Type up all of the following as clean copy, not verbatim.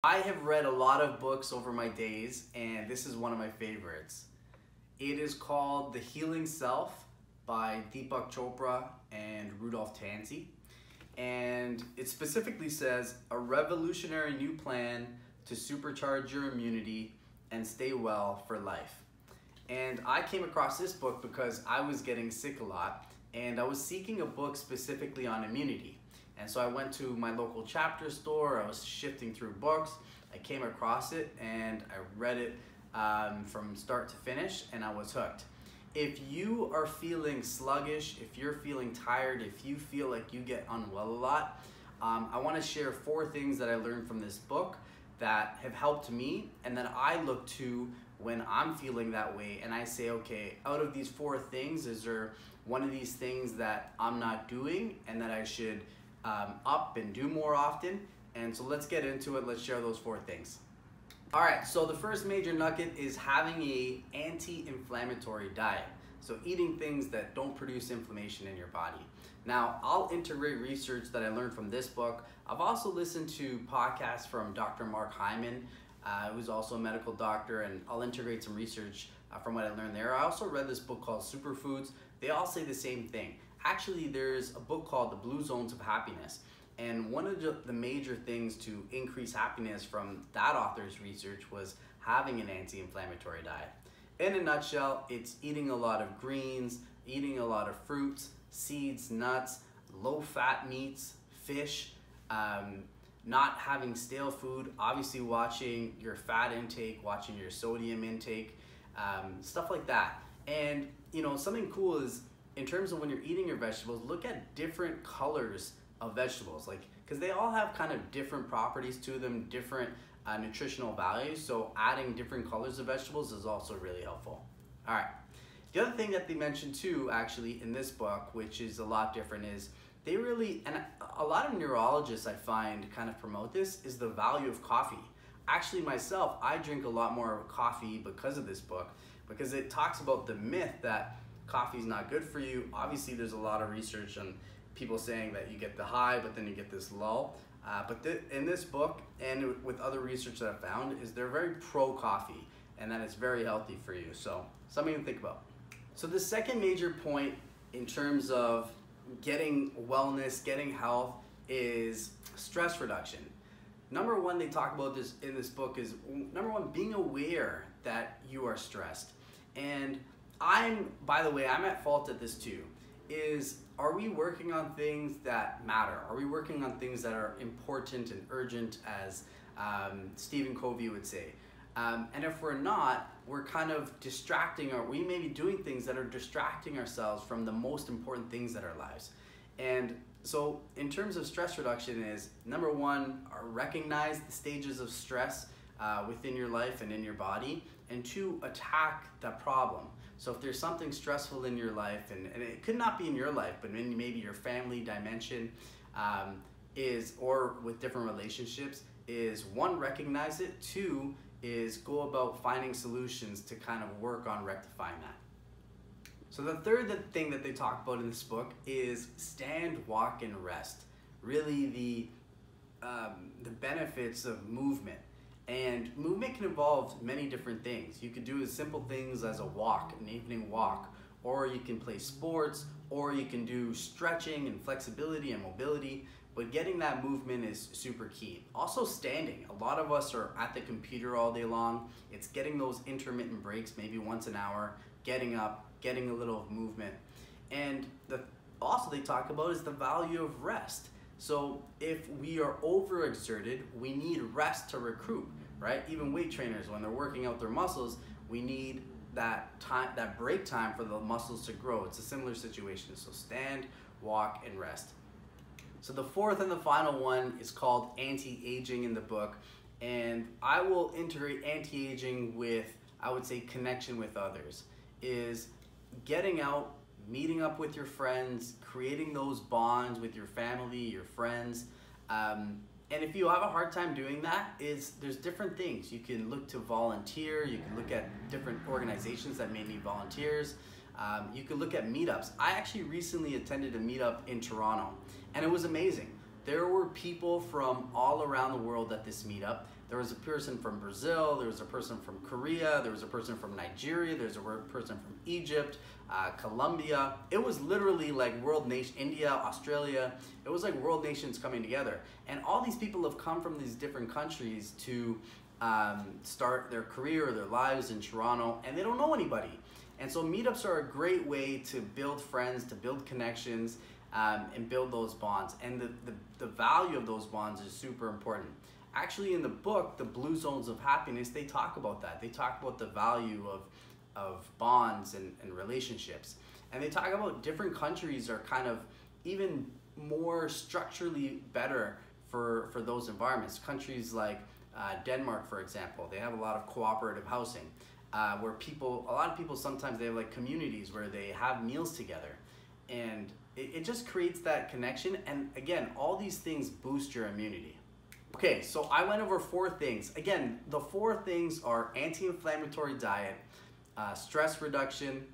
I have read a lot of books over my days, and this is one of my favorites. It is called The Healing Self by Deepak Chopra and Rudolph Tanzi. And it specifically says, a revolutionary new plan to supercharge your immunity and stay well for life. And I came across this book because I was getting sick a lot, and I was seeking a book specifically on immunity. And so I went to my local chapter store, I was shifting through books, I came across it and I read it from start to finish, and I was hooked. If you are feeling sluggish, if you're feeling tired, if you feel like you get unwell a lot, I want to share 4 things that I learned from this book that have helped me and that I look to when I'm feeling that way, and I say, okay, out of these 4 things, is there one of these things that I'm not doing and that I should up and do more often? And so let's get into it. Let's share those 4 things. All right, so the first major nugget is having a anti-inflammatory diet. So eating things that don't produce inflammation in your body. Now, I'll integrate research that I learned from this book. I've also listened to podcasts from Dr. Mark Hyman, who's also a medical doctor, and I'll integrate some research from what I learned there. I also read this book called Superfoods. They all say the same thing. Actually, there's a book called The Blue Zones of Happiness. And one of the major things to increase happiness from that author's research was having an anti-inflammatory diet. In a nutshell, it's eating a lot of greens, eating a lot of fruits, seeds, nuts, low-fat meats, fish, not having stale food, obviously watching your fat intake, watching your sodium intake, stuff like that. And you know, something cool is, in terms of when you're eating your vegetables, look at different colors of vegetables, like, because they all have kind of different properties to them, different nutritional values. So adding different colors of vegetables is also really helpful. All right. The other thing that they mentioned too, actually, in this book, which is a lot different, is they really, and a lot of neurologists I find kind of promote this, is the value of coffee. Actually, myself, I drink a lot more coffee because of this book, because it talks about the myth that coffee is not good for you. Obviously, there's a lot of research on people saying that you get the high, but then you get this lull. But in this book, and with other research that I've found, is they're very pro-coffee, and that it's very healthy for you. So something to think about. So the second major point in terms of getting wellness, getting health, is stress reduction. Number 1, they talk about this in this book, is number 1, being aware that you are stressed. And by the way, I'm at fault at this too, are we working on things that matter? Are we working on things that are important and urgent, as Stephen Covey would say? And if we're not, we're kind of distracting, or we may be doing things that are distracting ourselves from the most important things in our lives. And so in terms of stress reduction is, number 1, recognize the stages of stress within your life and in your body, and 2, attack the problem. So if there's something stressful in your life, and it could not be in your life, but maybe your family dimension or with different relationships, is 1, recognize it, 2, is go about finding solutions to kind of work on rectifying that. So the third thing that they talk about in this book is stand, walk, and rest. Really the benefits of movement. And movement can involve many different things. You could do as simple things as a walk, an evening walk, or you can play sports, or you can do stretching and flexibility and mobility, but getting that movement is super key. Also standing. A lot of us are at the computer all day long. It's getting those intermittent breaks, maybe once an hour, getting up, getting a little movement. And also they talk about is the value of rest. So if we are overexerted, we need rest to recruit, right? Even weight trainers, when they're working out their muscles, we need that time, that break time for the muscles to grow. It's a similar situation. So stand, walk, and rest. So the 4th and the final one is called anti-aging in the book. And I will integrate anti-aging with, I would say, connection with others. Is getting out, meeting up with your friends, creating those bonds with your family, your friends. And if you have a hard time doing that, there's different things. You can look to volunteer, you can look at different organizations that may need volunteers. You can look at meetups. I actually recently attended a meetup in Toronto, and it was amazing. There were people from all around the world at this meetup, There was a person from Brazil, there was a person from Korea, there was a person from Nigeria, there's a person from Egypt, Colombia. It was literally like world nation, India, Australia. It was like world nations coming together. And all these people have come from these different countries to start their career or their lives in Toronto, and they don't know anybody. And so meetups are a great way to build friends, to build connections, and build those bonds. And the value of those bonds is super important. Actually, in the book, The Blue Zones of Happiness, they talk about that. They talk about the value of bonds and relationships. And they talk about different countries are kind of even more structurally better for those environments. Countries like Denmark, for example, they have a lot of cooperative housing. Where a lot of people sometimes they have like communities where they have meals together, and it just creates that connection. And again, all these things boost your immunity. Okay, so I went over 4 things. Again, the 4 things are anti-inflammatory diet, stress reduction,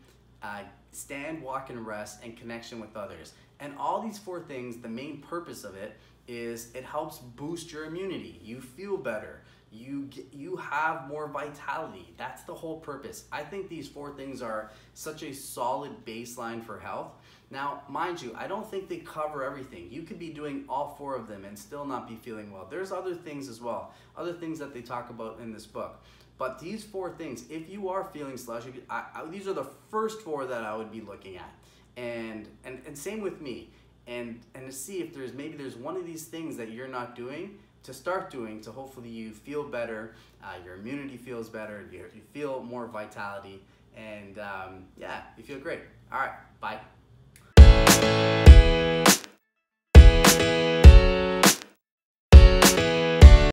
stand, walk, and rest, and connection with others. And all these 4 things, the main purpose of it is it helps boost your immunity. You feel better. You have more vitality. That's the whole purpose. I think these 4 things are such a solid baseline for health. Now, mind you, I don't think they cover everything. You could be doing all 4 of them and still not be feeling well. There's other things as well, other things that they talk about in this book. But these 4 things, if you are feeling sluggish, these are the first 4 that I would be looking at. And same with me. And to see if maybe there's one of these things that you're not doing, to start doing, to hopefully you feel better, your immunity feels better, you feel more vitality, and yeah, you feel great. All right, bye.